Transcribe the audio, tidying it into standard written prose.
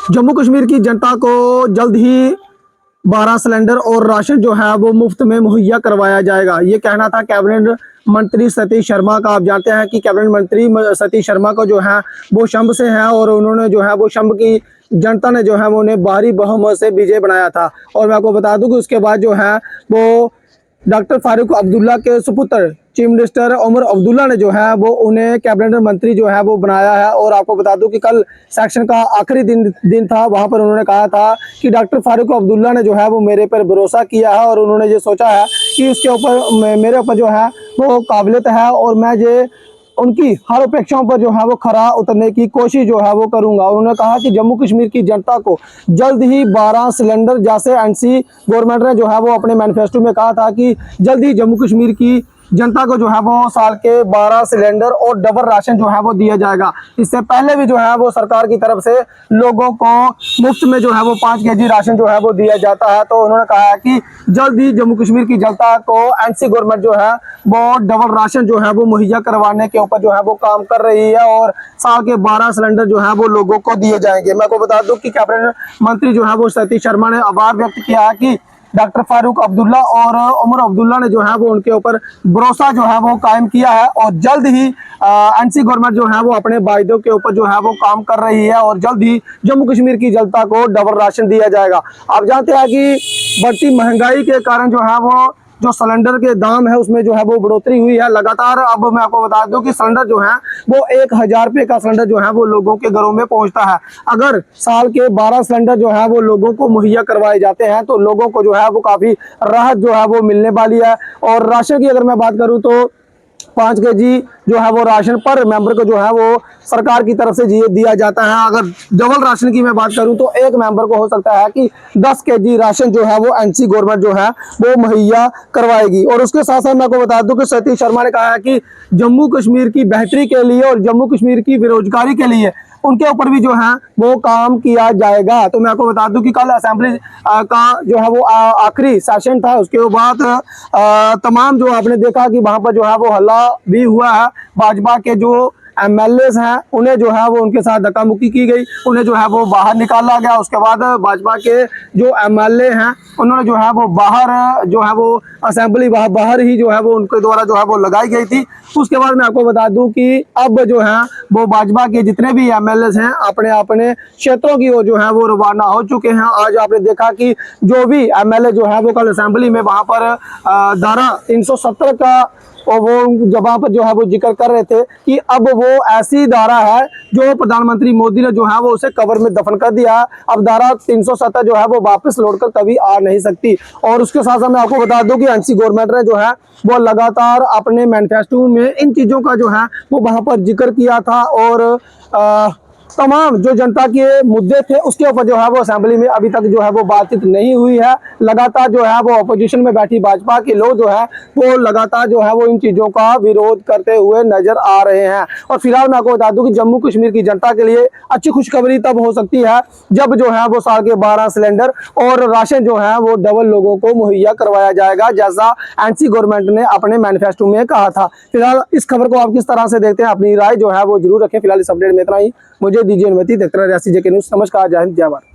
जम्मू कश्मीर की जनता को जल्द ही 12 सिलेंडर और राशन जो है वो मुफ्त में मुहैया करवाया जाएगा। ये कहना था कैबिनेट मंत्री सतीश शर्मा का। आप जानते हैं कि कैबिनेट मंत्री सतीश शर्मा को जो है वो शंभ से है और उन्होंने जो है वो शंभ की जनता ने जो है वो उन्हें भारी बहुमत से विजय बनाया था। और मैं आपको बता दूं कि उसके बाद जो है वो डॉक्टर फारूक अब्दुल्ला के सुपुत्र चीफ मिनिस्टर उमर अब्दुल्ला ने जो है वो उन्हें कैबिनेट मंत्री जो है वो बनाया है। और आपको बता दूं कि कल सेक्शन का आखिरी दिन था, वहां पर उन्होंने कहा था कि डॉक्टर फारूक अब्दुल्ला ने जो है वो मेरे पर भरोसा किया है और उन्होंने ये सोचा है कि उसके ऊपर मेरे ऊपर जो है वो काबिलियत है और मैं ये उनकी हर अपेक्षाओं पर जो है वो खरा उतरने की कोशिश जो है वो करूंगा। उन्होंने कहा कि जम्मू कश्मीर की जनता को जल्द ही 12 सिलेंडर, जैसे एनसी गवर्नमेंट ने जो है वो अपने मैनिफेस्टो में कहा था कि जल्द ही जम्मू कश्मीर की जनता को जो है वो साल के 12 सिलेंडर और डबल राशन जो है वो दिया जाएगा। इससे पहले भी जो है वो सरकार की तरफ से लोगों को मुफ्त में जो है वो 5 केजी राशन जो है वो दिया जाता है। तो उन्होंने कहा है कि जल्द ही जम्मू कश्मीर की जनता को एनसी गवर्नमेंट जो है वो डबल राशन जो है वो मुहैया करवाने के ऊपर जो है वो काम कर रही है और साल के 12 सिलेंडर जो है वो लोगों को दिए जाएंगे। मैं आपको बता दूं कि कैबिनेट मंत्री जो है वो सतीश शर्मा ने आभार व्यक्त किया है कि डॉक्टर फारूक अब्दुल्ला और उमर अब्दुल्ला ने जो है वो उनके ऊपर भरोसा जो है वो कायम किया है और जल्द ही एनसी गवर्नमेंट जो है वो अपने वायदों के ऊपर जो है वो काम कर रही है और जल्द ही जम्मू कश्मीर की जनता को डबल राशन दिया जाएगा। आप जानते हैं कि बढ़ती महंगाई के कारण जो है वो जो सिलेंडर के दाम है उसमें जो है वो बढ़ोतरी हुई है लगातार। अब मैं आपको बता दूं कि सिलेंडर जो है वो 1000 रुपये का सिलेंडर जो है वो लोगों के घरों में पहुंचता है। अगर साल के 12 सिलेंडर जो है वो लोगों को मुहैया करवाए जाते हैं तो लोगों को जो है वो काफ़ी राहत जो है वो मिलने वाली है। और राशन की अगर मैं बात करूँ तो 5 केजी जो है वो राशन पर मेंबर को जो है वो सरकार की तरफ से दिया जाता है। अगर डबल राशन की मैं बात करूं तो एक मेंबर को हो सकता है कि 10 केजी राशन जो है वो एनसी गवर्नमेंट जो है वो मुहैया करवाएगी। और उसके साथ साथ मैं आपको बता दूं कि सतीश शर्मा ने कहा है कि जम्मू कश्मीर की बेहतरी के लिए और जम्मू कश्मीर की बेरोजगारी के लिए उनके ऊपर भी जो है वो काम किया जाएगा। तो मैं आपको बता दूं कि कल असेंबली का जो है वो आखिरी सेशन था, उसके बाद तमाम जो आपने देखा कि वहां पर जो है वो हल्ला भी हुआ है। भाजपा के जो एमएलएस हैं उन्हें जो है वो उनके साथ धक्का मुक्की की गई, उन्हें जो है वो बाहर निकाला गया। उसके बाद भाजपा के जो एमएलए हैं उन्होंने जो है वो बाहर जो है वो असेंबली बाहर ही जो है वो उनके द्वारा जो है वो लगाई गई थी। उसके बाद मैं आपको बता दूं कि अब जो है वो भाजपा के जितने भी एमएलएस हैं अपने अपने क्षेत्रों की ओर जो है वो रवाना हो चुके हैं। आज आपने देखा कि जो भी एमएलए जो है वो कल असेंबली में वहां पर धारा 370 का और वो जगह पर जो है वो जिक्र कर रहे थे कि अब वो ऐसी धारा है जो प्रधानमंत्री मोदी ने जो है वो उसे कब्र में दफन कर दिया। अब धारा 370 जो है वो वापस लौटकर कभी आ नहीं सकती। और उसके साथ साथ मैं आपको बता दूं कि एनसी गवर्नमेंट ने जो है वो लगातार अपने मैनिफेस्टो में इन चीज़ों का जो है वो वहाँ पर जिक्र किया था और तमाम जो जनता के मुद्दे थे उसके ऊपर जो है वो असेंबली में अभी तक जो है वो बातचीत नहीं हुई है। लगातार जो है वो अपोजिशन में बैठी भाजपा के लोग जो है वो लगातार जो है वो इन चीज़ों का विरोध करते हुए नजर आ रहे हैं। और फिलहाल मैं आपको बता दूं कि जम्मू कश्मीर की जनता के लिए अच्छी खुशखबरी तब हो सकती है जब जो है वो साल के 12 सिलेंडर और राशन जो है वो डबल लोगों को मुहैया करवाया जाएगा, जैसा एनसी गवर्नमेंट ने अपने मैनिफेस्टो में कहा था। फिलहाल इस खबर को आप किस तरह से देखते हैं, अपनी राय जो है वो जरूर रखें। फिलहाल इस अपडेट में इतना ही, मुझे दीजिए अनुमति। देखते रहिए रियासी जेके न्यूज़। नमस्कार, जय हिंद, जय भारत।